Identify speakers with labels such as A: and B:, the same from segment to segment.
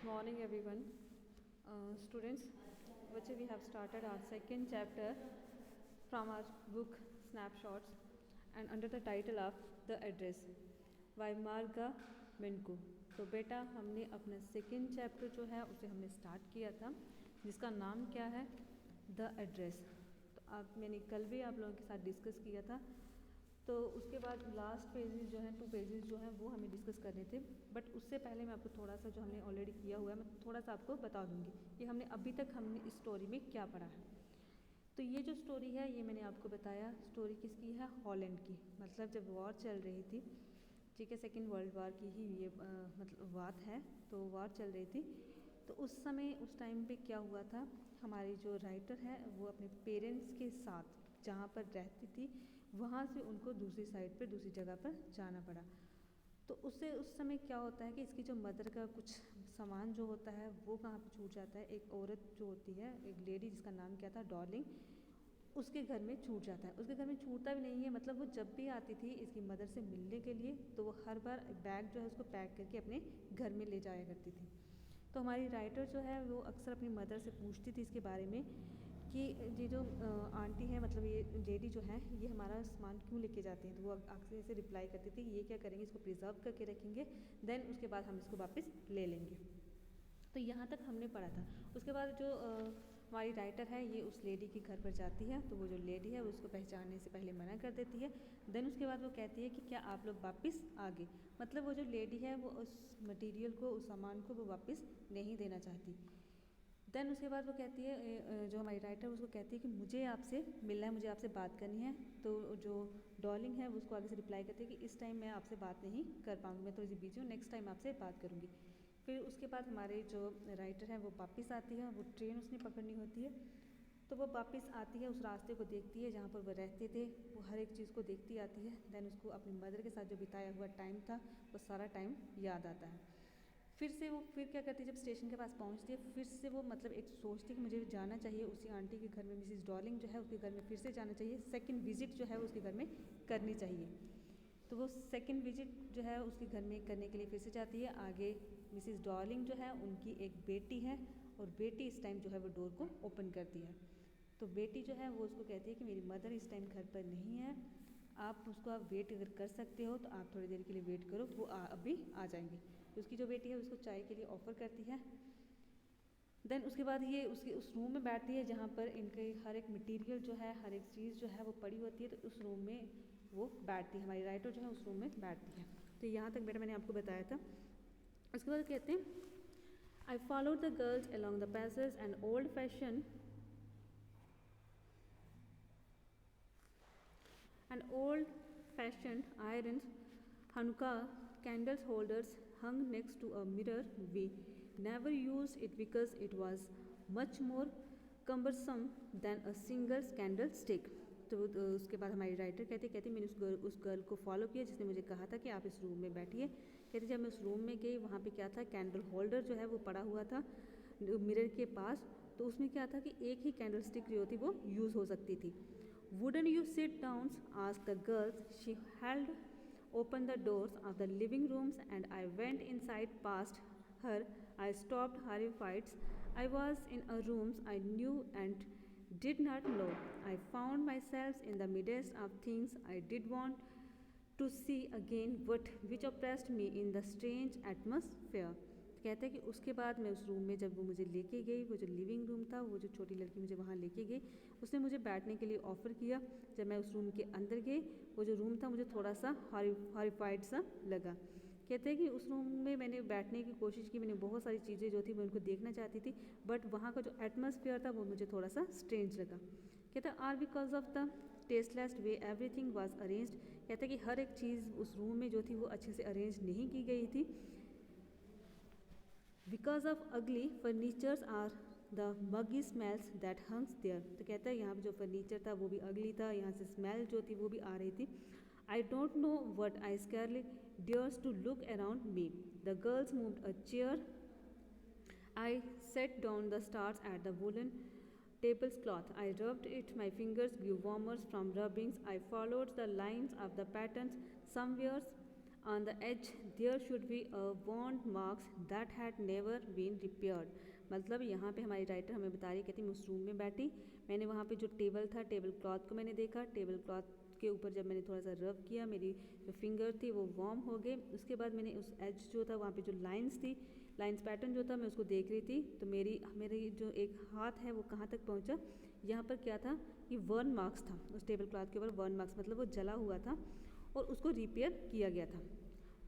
A: Good morning, everyone. Students, which we have started our second chapter from our book Snapshots and under the title of The Address by Marga Minko. तो बेटा हमने अपना second chapter जो है उसे हमने start किया था जिसका नाम क्या है द एड्रेस। तो आप मैंने कल भी आप लोगों के साथ डिस्कस किया था। तो उसके बाद लास्ट पेजेस जो हैं 2 पेजेस जो हैं वो हमें डिस्कस करने थे, बट उससे पहले मैं आपको थोड़ा सा जो हमने ऑलरेडी किया हुआ है मैं थोड़ा सा आपको बता दूंगी कि हमने अभी तक हमने इस स्टोरी में क्या पढ़ा है। तो ये जो स्टोरी है ये मैंने आपको बताया स्टोरी किसकी है, हॉलैंड की। मतलब जब वॉर चल रही थी, ठीक है, सेकेंड वर्ल्ड वार की ही ये मतलब बात है। तो वॉर चल रही थी, तो उस समय उस टाइम पे क्या हुआ था, हमारी जो राइटर है वो अपने पेरेंट्स के साथ जहाँ पर रहती थी वहाँ से उनको दूसरी साइड पर दूसरी जगह पर जाना पड़ा। तो उससे उस समय क्या होता है कि इसकी जो मदर का कुछ सामान जो होता है वो कहाँ पर छूट जाता है। एक औरत जो होती है, एक लेडी जिसका नाम क्या था, डॉर्लिंग, उसके घर में छूट जाता है। उसके घर में छूटता भी नहीं है, मतलब वो जब भी आती थी इसकी मदर से मिलने के लिए तो वो हर बार बैग जो है उसको पैक करके अपने घर में ले जाया करती थी। तो हमारी राइटर जो है वो अक्सर अपनी मदर से पूछती थी इसके बारे में कि ये जो आंटी है, मतलब ये लेडी जो है ये हमारा सामान क्यों लेके जाती हैं। तो वो अक्सर ऐसे रिप्लाई करती थी कि ये क्या करेंगे, इसको प्रिजर्व करके रखेंगे, देन उसके बाद हम इसको वापस ले लेंगे। तो यहाँ तक हमने पढ़ा था। उसके बाद जो हमारी राइटर है ये उस लेडी के घर पर जाती है, तो वो जो लेडी है वो उसको पहचानने से पहले मना कर देती है। देन उसके बाद वो कहती है कि क्या आप लोग वापस आ गए। मतलब वो जो लेडी है वो उस मटेरियल को, उस सामान को वो वापस नहीं देना चाहती। देन उसके बाद वो कहती है, जो हमारी राइटर उसको कहती है कि मुझे आपसे मिलना है, मुझे आपसे बात करनी है। तो जो डॉर्लिंग है वो उसको आगे से रिप्लाई करती है कि इस टाइम मैं आपसे बात नहीं कर पाऊँगी, मैं थोड़ी सी बिजी हूँ, नेक्स्ट टाइम आपसे बात करूँगी। फिर उसके बाद हमारे जो राइटर है वो वापस आती है, वो ट्रेन उसने पकड़नी होती है। तो वो वापस आती है, उस रास्ते को देखती है जहाँ पर वो रहते थे, वो हर एक चीज़ को देखती आती है। देन उसको अपनी मदर के साथ जो बिताया हुआ टाइम था वो सारा टाइम याद आता है। फिर क्या करती है, जब स्टेशन के पास पहुंचती है फिर से वो मतलब एक सोचती है कि मुझे जाना चाहिए उसी आंटी के घर में, मिसिस डॉर्लिंग जो है उसके घर में फिर से जाना चाहिए, सेकंड विजिट जो है उसके घर में करनी चाहिए। तो वो सेकंड विजिट जो है उसके घर में करने के लिए फिर से जाती है। आगे मिसिस डॉर्लिंग जो है उनकी एक बेटी है और बेटी इस टाइम जो है वो डोर को ओपन करती है। तो बेटी जो है वो उसको कहती है कि मेरी मदर इस टाइम घर पर नहीं है, आप उसको आप वेट अगर कर सकते हो तो आप थोड़ी देर के लिए वेट करो, वो अभी आ जाएंगे। तो उसकी जो बेटी है उसको चाय के लिए ऑफ़र करती है। देन उसके बाद ये उसके उस रूम में बैठती है जहाँ पर इनके हर एक मटेरियल जो है, हर एक चीज़ जो है वो पड़ी होती है। तो उस रूम में वो बैठती है, हमारी राइटर जो है उस रूम में बैठती है। तो यहाँ तक बेटा मैंने आपको बताया था। उसके बाद कहते हैं, I followed the girls along the passage and old fashion iron Hanukkah candles holders hung next to a mirror. We never used it because it was much more cumbersome than a single candlestick. तो उसके बाद हमारी writer कहती मैंने उस girl को follow किया जिसने मुझे कहा था कि आप इस रूम में बैठिए। कहती जब मैं उस रूम में गई वहाँ पे क्या था, कैंडल होल्डर जो है वो पड़ा हुआ था मिरर के पास। तो उसमें क्या था कि एक ही कैंडल स्टिक जो थी वो यूज़ हो सकती थी। Wouldn't you sit down? Asked the girls. She held open the doors of the living rooms and I went inside past her. I stopped horrified. I was in a room I knew and did not know. I found myself in the midst of things I did want to see again, but which oppressed me in the strange atmosphere. कहते हैं कि उसके बाद मैं उस room में जब वो मुझे लेके गई, वो जो लिविंग रूम था, वो जो छोटी लड़की मुझे वहाँ लेके गई, उसने मुझे बैठने के लिए ऑफ़र किया। जब मैं उस रूम के अंदर गई, वो जो रूम था मुझे थोड़ा सा हॉरिफाइड सा लगा। कहते हैं कि उस रूम में मैंने बैठने की कोशिश की, मैंने बहुत सारी चीज़ें जो थी मैं उनको देखना चाहती थी, बट वहाँ का जो एटमॉस्फेयर था वो मुझे थोड़ा सा स्ट्रेंज लगा। कहते हैं are because of the tasteless way everything was arranged. कहते हैं कि हर एक चीज़ उस रूम में जो थी वो अच्छे से अरेंज नहीं की गई थी। Because of ugly furnitures are the muggy smells that hangs there. तो कहता है यहाँ पर जो फर्नीचर था वो भी अगली था, यहाँ से स्मेल जो थी वो भी आ रही थी। I don't know what I scarcely dares to look around me. The girls moved a chair. I set down the stars at the woolen tablecloth. I rubbed it. My fingers grew warmer from rubbings. I followed the lines of the patterns. Somewhere On the edge there should be a worn marks that had never been repaired. मतलब यहाँ पे हमारी writer हमें बता रही, कहती मैं उस रूम में बैठी, मैंने वहाँ पे जो टेबल था, टेबल क्लॉथ को मैंने देखा, टेबल क्लॉथ के ऊपर जब मैंने थोड़ा सा रब किया, मेरी जो फिंगर थी वो वार्म हो गए। उसके बाद मैंने उस एज जो था वहाँ पे जो लाइंस थी, लाइंस पैटर्न जो था मैं उसको देख रही थी, तो मेरी जो एक हाथ है वो कहाँ तक पहुँचा, यहाँ पर क्या था कि वर्न मार्क्स था उस टेबल क्लॉथ के ऊपर, वर्न मार्क्स मतलब वो जला हुआ था और उसको रिपेयर किया गया था।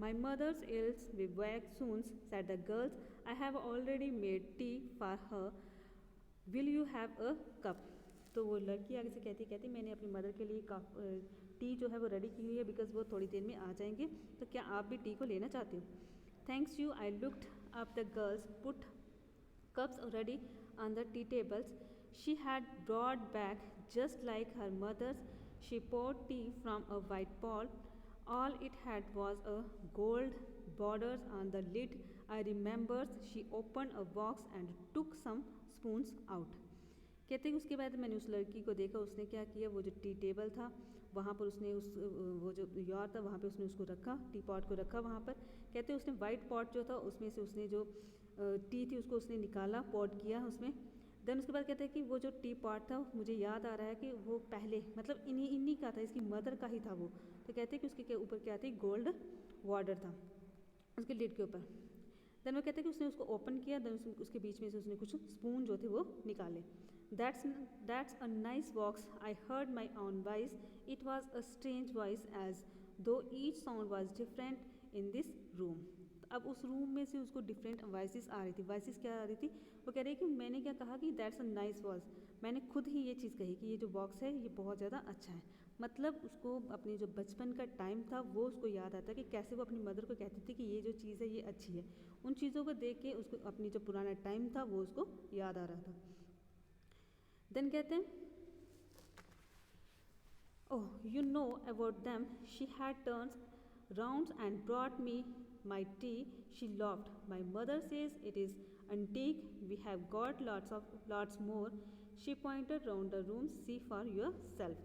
A: My mother's ills be back soon, said the girls. I have already made tea for her. Will you have a cup? तो वो लड़की आगे से कहती मैंने अपनी मदर के लिए कप टी जो है वो रेडी की हुई है, बिकॉज वो थोड़ी देर में आ जाएंगे, तो क्या आप भी टी को लेना चाहते हो? Thanks you, I looked up the girls put cups already on the tea tables. She had brought back just like her mother's. She poured tea from a white pot. All it had was a gold borders on the lid. I remembers she opened a box and took some spoons out. कहते हैं उसके बाद मैंने उस लड़की को देखा, उसने क्या किया, वो जो टी टेबल था वहाँ पर उसने वो जो यार था वहाँ पे उसने उसको रखा, टी पॉट को रखा वहाँ पर। कहते हैं उसने वाइट पॉट जो था उसमें से उसने जो टी थी उसको उसने निकाला, पॉट किया उसमें। देन उसके बाद कहते हैं कि वो जो टी पॉट था मुझे याद आ रहा है कि वो पहले मतलब इन्हीं का था, इसकी मदर का ही था वो। तो कहते हैं कि उसके ऊपर क्या थी, गोल्ड वाटर था उसके लिड के ऊपर। देन वो कहते हैं कि उसने उसको ओपन किया, देन उसके बीच में से उसने कुछ स्पून जो थे वो निकाले। That's a nice box. I heard my own voice. It was a strange voice as though each sound was different in this room. अब उस रूम में से उसको डिफरेंट वॉइसेस आ रही थी। वॉइसेस क्या आ रही थी, वो कह रही है कि मैंने क्या कहा कि दैट्स अ नाइस वॉइस, मैंने खुद ही ये चीज़ कही कि ये जो बॉक्स है ये बहुत ज़्यादा अच्छा है। मतलब उसको अपने जो बचपन का टाइम था वो उसको याद आता है कि कैसे वो अपनी मदर को कहती थी कि ये जो चीज़ है ये अच्छी है। उन चीज़ों को देख के उसको अपनी जो पुराना टाइम था वो उसको याद आ रहा था। देन कहते हैं oh you know about them, she had turned round and brought me my tea. She laughed. My mother says it is antique, we have got lots more. She pointed round the room, see for yourself.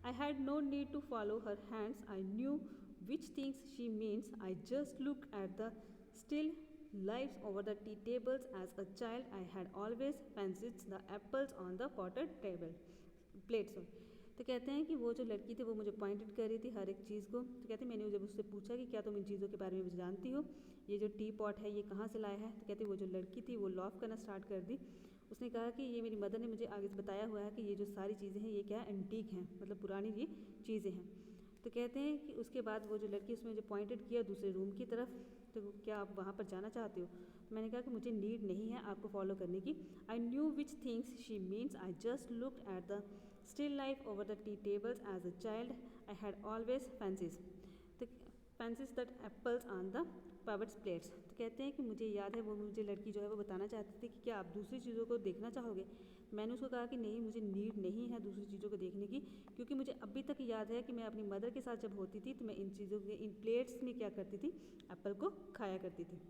A: I had no need to follow her hands, I knew which things she means. I just looked at the still lives over the tea tables. As a child I had always fancied the apples on the potted table plates. तो कहते हैं कि वो जो लड़की थी वो मुझे पॉइंटेड कर रही थी हर एक चीज़ को। तो कहते हैं मैंने जब उससे पूछा कि क्या तुम इन चीज़ों के बारे में जानती हो, ये जो टी पॉट है ये कहाँ से लाया है, तो कहती वो जो लड़की थी वो लॉफ करना स्टार्ट कर दी। उसने कहा कि ये मेरी मदर ने मुझे आगे से बताया हुआ है कि ये जो सारी चीज़ें हैं ये क्या है, एंटीक हैं, मतलब पुरानी ये चीज़ें हैं। तो कहते हैं कि उसके बाद वो जो लड़की उसमें जो पॉइंटेड किया दूसरे रूम की तरफ, तो क्या आप वहाँ पर जाना चाहते हो? तो मैंने कहा कि मुझे नीड नहीं है आपको फॉलो करने की। I knew which things she means, I just looked at the still life over the tea tables. As a child I had always fancies that apples on the paved plates. तो कहते हैं कि मुझे याद है वो मुझे लड़की जो है वो बताना चाहती थी कि क्या आप दूसरी चीज़ों को देखना चाहोगे। मैंने उसको कहा कि नहीं, मुझे नीड नहीं है दूसरी चीज़ों को देखने की, क्योंकि मुझे अभी तक याद है कि मैं अपनी मदर के साथ जब होती थी तो मैं इन चीज़ों के इन प्लेट्स में क्या करती थी, एप्पल को खाया करती थी।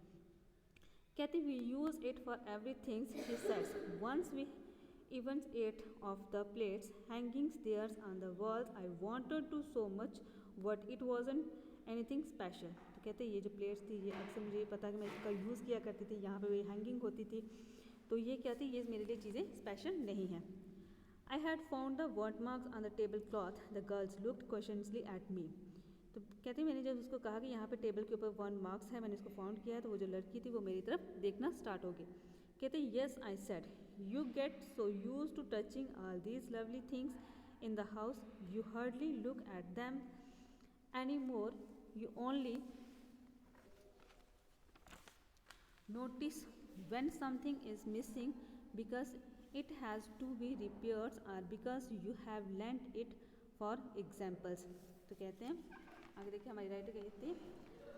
A: कहती we use it for every things, she सेड्स once we even ate of the plates hanging there on the walls. I wanted to so much but it wasn't anything special. तो कहते ये जो प्लेट्स थी ये अक्सर मुझे पता है कि मैं इसका यूज़ किया करती थी, यहाँ पे वो हैंगिंग होती थी, तो ये क्या थी, ये मेरे लिए चीज़ें स्पेशल नहीं हैं। I had found the burnt marks on the table cloth. The girls looked questioningly at me. तो कहती मैंने जब उसको कहा कि यहाँ पे टेबल के ऊपर बर्न मार्क्स है, मैंने इसको फाउंड किया है, तो वो जो लड़की थी वो मेरी तरफ देखना स्टार्ट हो गई। कहते yes I said, you get so use to touching all these lovely things in the house, you hardly look at them any more, you only notice when something is missing because it has to be repaired or because you have lent it for examples. तो कहते हैं आगे देखिए हमारी writer कहती है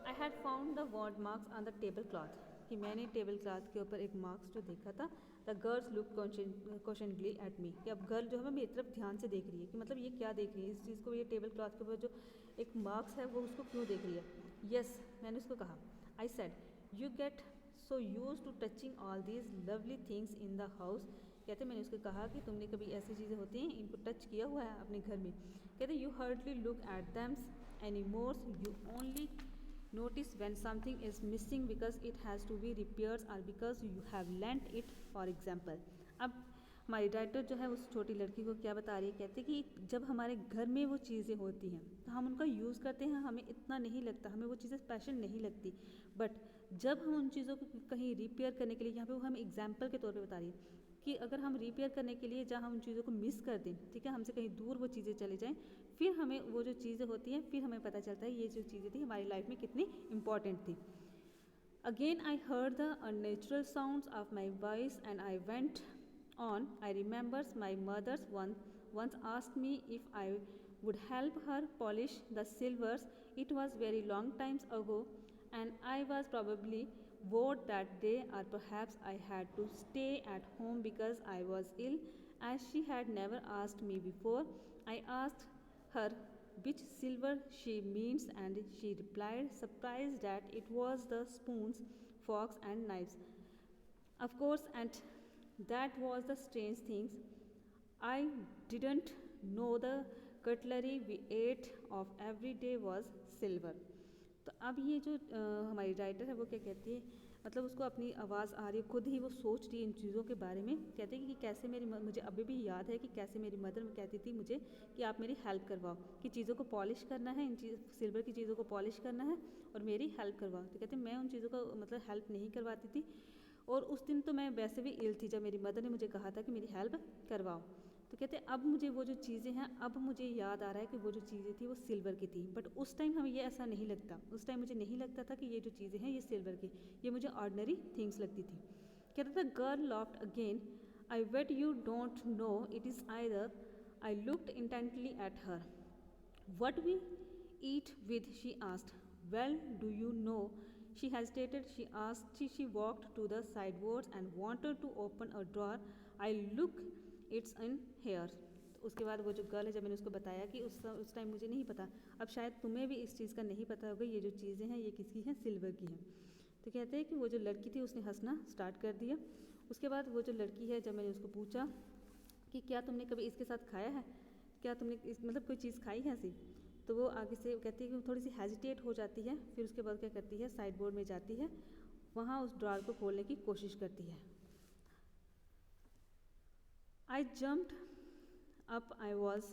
A: I had found the word marks on the table cloth, कि मैंने टेबल क्लॉथ के ऊपर एक मार्क्स जो देखा था। The girls look questioningly at me, कि अब गर्ल जो है मेरी तरफ ध्यान से देख रही है कि मतलब ये क्या देख रही है, इस चीज़ को, ये टेबल क्लॉथ के ऊपर जो एक मार्क्स है वो उसको क्यों देख रही है। यस मैंने उसको कहा, I said you get so use to touching all these lovely things in the house. कहते मैंने उसको कहा कि तुमने कभी ऐसी चीज़ें होती हैं इनको टच किया हुआ है अपने घर में। कहते you hardly look at them any more, you only notice when something is missing because it has to be repaired or because you have lent it, for example. अब हमारी राइटर जो है उस छोटी लड़की को क्या बता रही है, कहते हैं कि जब हमारे घर में वो चीज़ें होती हैं तो हम उनका यूज़ करते हैं, हमें इतना नहीं लगता, हमें वो चीज़ें स्पेशल नहीं लगती, बट जब हम उन चीज़ों को कहीं रिपेयर करने के लिए, यहाँ पे वो हम एग्जाम्पल के तौर पे बता रही है कि अगर हम रिपेयर करने के लिए जहाँ हम उन चीज़ों को मिस कर दें, ठीक है, हमसे कहीं दूर वो चीज़ें चली जाएँ, फिर हमें वो जो चीज़ें होती हैं फिर हमें पता चलता है ये जो चीज़ें थी हमारी लाइफ में कितनी इम्पॉर्टेंट थी. Again I heard the unnatural sounds of my voice and I went on. I remembers my mother once asked me if I would help her polish the silvers. It was very long times ago and I was probably bored that day, or perhaps I had to stay at home because I was ill. As she had never asked me before, I asked her which silver she means, and she replied, surprised that it was the spoons, forks and knives. Of course, and that was the strange things. I didn't know the cutlery we ate of every day was silver. तो अब ये जो हमारी writer है वो क्या कहती है, मतलब उसको अपनी आवाज़ आ रही है, खुद ही वो सोच रही है इन चीज़ों के बारे में. कहते हैं कि कैसे मुझे अभी भी याद है कि कैसे मेरी मदर कहती थी मुझे कि आप मेरी हेल्प करवाओ, कि चीज़ों को पॉलिश करना है, सिल्वर की चीज़ों को पॉलिश करना है और मेरी हेल्प करवाओ. तो कहते हैं मैं उन चीज़ों को मतलब हेल्प नहीं करवाती थी, और उस दिन तो मैं वैसे भी इल थी जब मेरी मदर ने मुझे कहा था कि मेरी हेल्प करवाओ. तो कहते हैं अब मुझे वो जो चीज़ें हैं, अब मुझे याद आ रहा है कि वो जो चीज़ें थी वो सिल्वर की थी, बट उस टाइम हमें ये ऐसा नहीं लगता, उस टाइम मुझे नहीं लगता था कि ये जो चीज़ें हैं ये सिल्वर की, ये मुझे ऑर्डनरी थिंग्स लगती थी. कहता था girl laughed again, I wait you don't know it is either. I looked intently at her. What we eat with, she asked. Well do you know. She hesitated. She asked. She walked to the sideboards and wanted to open a drawer. I look, it's in here. तो उसके बाद वो जो girl है, जब मैंने उसको बताया कि उस टाइम मुझे नहीं पता, अब शायद तुम्हें भी इस चीज़ का नहीं पता होगा, ये जो चीज़ें हैं ये किसकी हैं, सिल्वर की हैं. तो कहते हैं कि वो जो लड़की थी उसने हंसना स्टार्ट कर दिया. उसके बाद वो जो लड़की है, जब मैंने उसको पूछा कि क्या तुमने कभी इसके साथ खाया है, क्या तुमने मतलब कोई चीज़ खाई है ऐसी, तो वो आगे से कहती है कि थोड़ी सी हेजिटेट हो जाती है. फिर उसके बाद क्या करती है, साइड बोर्ड में जाती है, वहाँ उस ड्रॉर को खोलने की कोशिश करती है. I jumped up. I was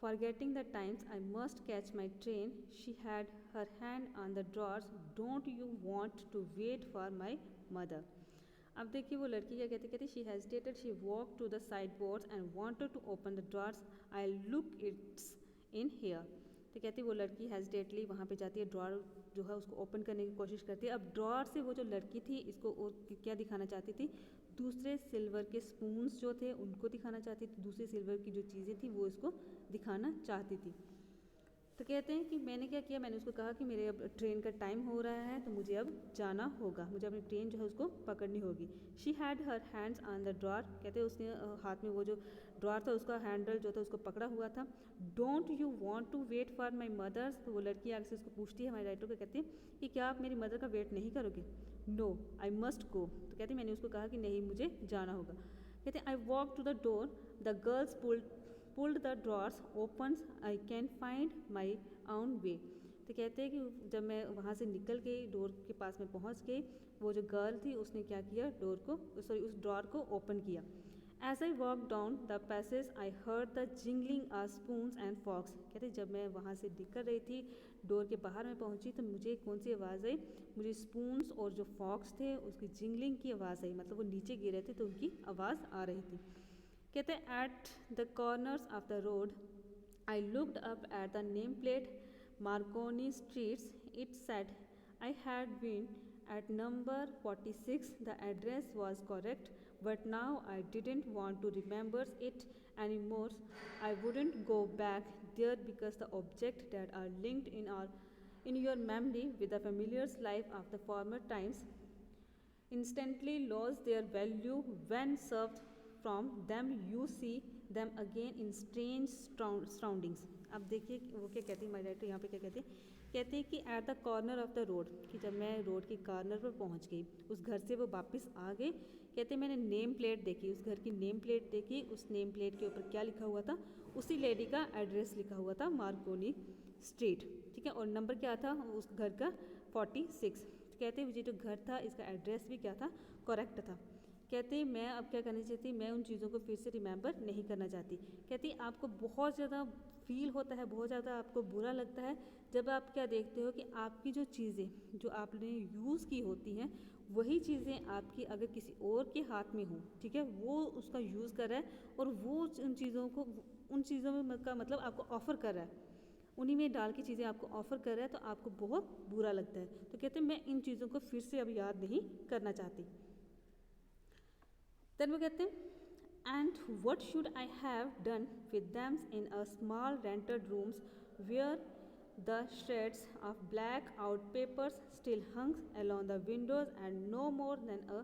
A: forgetting the times. I must catch my train. She had her hand on the drawers. Don't you want to wait for my mother. अब देखिए वो लड़की क्या कहती, she hesitated. She walk to the sideboards and wanted to open the drawers. I look it's in here. तो कहती है वो लड़की हेजिटेटली वहाँ पे जाती है, ड्रॉर जो है उसको ओपन करने की कोशिश करती है. अब ड्रॉर से वो जो लड़की थी इसको क्या दिखाना चाहती थी, दूसरे सिल्वर के स्पून्स जो थे उनको दिखाना चाहती थी, दूसरी सिल्वर की जो चीज़ें थी वो इसको दिखाना चाहती थी. तो कहते हैं कि मैंने क्या किया, मैंने उसको कहा कि मेरे अब ट्रेन का टाइम हो रहा है तो मुझे अब जाना होगा, मुझे अपनी ट्रेन जो है उसको पकड़नी होगी. She had her hands on the drawer. कहते हैं उसने हाथ में वो जो ड्रॉर था उसका हैंडल जो था उसको पकड़ा हुआ था. Don't you want to wait for my mothers. तो वो लड़की आगे से उसको पूछती है हमारे राइटर को, कहती है कि क्या आप मेरी मदर का वेट नहीं करोगे. No I must go. तो कहती है मैंने उसको कहा कि नहीं मुझे जाना होगा. कहते हैं I walk to the door. The girls pulled the drawers opens. I can find my own way. तो कहते हैं कि जब मैं वहाँ से निकल गई, डोर के पास में पहुँच गई, वो जो गर्ल थी उसने क्या किया, उस ड्रॉर को ओपन किया. As I walked down the passage, I heard the jingling of spoons and forks. कहते जब मैं वहाँ से निकल रही थी, डोर के बाहर में पहुँची, तो मुझे कौन सी आवाज़ आई, मुझे स्पून्स और जो फॉक्स थे उसकी जिंगलिंग की आवाज़ आई, मतलब वो नीचे गिरे थे तो उनकी आवाज़ आ रही थी. कहते at the corners of the road. I looked up at the name plate Marconi streets. It said I had been at number 46. The address was correct, but now I didn't want to remember it anymore. I wouldn't go back there because the objects that are linked in your memory with the familiar life of the former times instantly lose their value when served from them. You see them again in strange surroundings. अब देखिए वो क्या कहती है हमारी writer यहाँ पे क्या कहती है, कहती है कि at the corner of the road, कि जब मैं रोड के कॉर्नर पर पहुँच गई, उस घर से वो वापस आ गई. कहते मैंने नेम प्लेट देखी, उस घर की नेम प्लेट देखी. उस नेम प्लेट के ऊपर क्या लिखा हुआ था, उसी लेडी का एड्रेस लिखा हुआ था, मार्कोनी स्ट्रीट. ठीक है, और नंबर क्या था उस घर का 46। कहते हैं ये जो घर था इसका एड्रेस भी क्या था, करेक्ट था। कहते मैं अब क्या करना चाहती, मैं उन चीज़ों को फिर से रिमेंबर नहीं करना चाहती। कहती आपको बहुत ज़्यादा फील होता है, बहुत ज़्यादा आपको बुरा लगता है जब आप क्या देखते हो कि आपकी जो चीज़ें जो आपने यूज़ की होती हैं वही चीज़ें आपकी अगर किसी और के हाथ में हो, ठीक है, वो उसका यूज़ कर रहा है और वो उन चीज़ों को, उन चीज़ों में का मतलब आपको ऑफ़र कर रहा है, उन्हीं में डाल की चीज़ें आपको ऑफ़र कर रहा है, तो आपको बहुत बुरा लगता है। तो कहते हैं मैं इन चीज़ों को फिर से अब याद नहीं करना चाहती। देन वो कहते हैं and what should I have done with them in a small rented rooms where the shreds of black out papers still hung along the windows and no more than a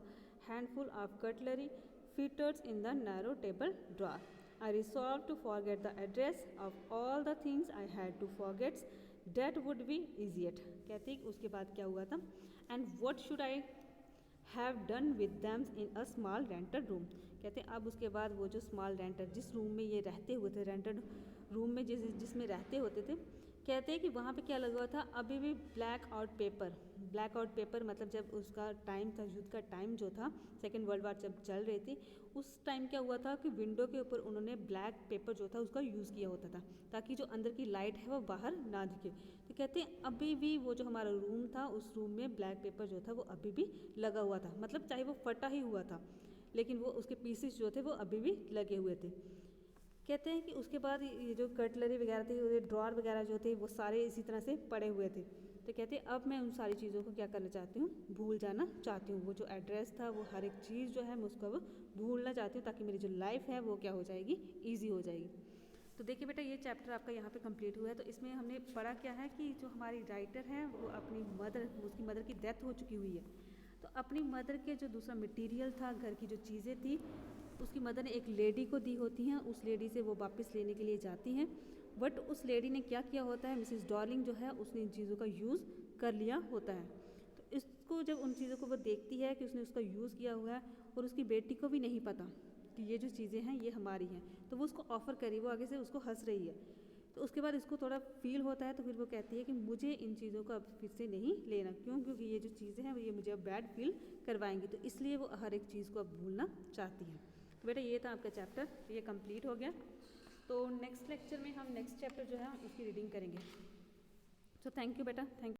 A: handful of cutlery fitted in the narrow table drawer. I resolved to forget the address of all the things I had to forget. That would be easier. कहती उसके बाद क्या हुआ था, and what should I have done with them in a small rented room. कहते हैं अब उसके बाद वो जो स्मॉल रेंटेड जिस रूम में ये रहते हुए थे, रेंटेड रूम में जिसमें रहते होते थे, कहते हैं कि वहाँ पे क्या लगा हुआ था, अभी भी black out paper. Black out paper मतलब जब उसका टाइम था, युद्ध का टाइम जो था, सेकेंड वर्ल्ड वार जब चल रही थी, उस टाइम क्या हुआ था कि विंडो के ऊपर उन्होंने ब्लैक पेपर जो था उसका यूज़ किया होता था ताकि जो अंदर की लाइट है वो बाहर ना दिखे। तो कहते हैं अभी भी वो जो हमारा रूम था उस रूम में ब्लैक पेपर जो था वो अभी भी लगा हुआ था, मतलब चाहे वो फटा ही हुआ था लेकिन वो उसके पीसेस जो थे वो अभी भी लगे हुए थे। कहते हैं कि उसके बाद ये जो कटलरी वगैरह थी, ये ड्रॉर वगैरह जो थे वो सारे इसी तरह से पड़े हुए थे। तो कहते हैं अब मैं उन सारी चीज़ों को क्या करना चाहती हूँ, भूल जाना चाहती हूँ। वो जो एड्रेस था, वो हर एक चीज़ जो है मैं उसको अब भूलना चाहती हूँ ताकि मेरी जो लाइफ है वो क्या हो जाएगी, ईजी हो जाएगी। तो देखिए बेटा ये चैप्टर आपका यहाँ पे कंप्लीट हुआ है। तो इसमें हमने पढ़ा क्या है कि जो हमारी राइटर है वो अपनी मदर, उसकी मदर की डेथ हो चुकी हुई है, तो अपनी मदर के जो दूसरा मटेरियल था, घर की जो चीज़ें थी, उसकी मदर ने एक लेडी को दी होती हैं, उस लेडी से वो वापस लेने के लिए जाती हैं। बट उस लेडी ने क्या किया होता है, मिसेस डॉर्लिंग जो है उसने इन चीज़ों का यूज़ कर लिया होता है। तो इसको जब उन चीज़ों को वो देखती है कि उसने उसका यूज़ किया हुआ है और उसकी बेटी को भी नहीं पता कि ये जो चीज़ें हैं ये हमारी हैं, तो वो उसको ऑफ़र करी, वो आगे से उसको हंस रही है। तो उसके बाद इसको थोड़ा फील होता है, तो फिर वो कहती है कि मुझे इन चीज़ों को अब फिर से नहीं लेना, क्यों, क्योंकि ये जो चीज़ें हैं ये मुझे अब बैड फील करवाएंगी, तो इसलिए वो हर एक चीज़ को अब भूलना चाहती है। तो बेटा ये था आपका चैप्टर, ये कंप्लीट हो गया। तो नेक्स्ट लेक्चर में हम नेक्स्ट चैप्टर जो है उसकी रीडिंग करेंगे। सो थैंक यू बेटा, थैंक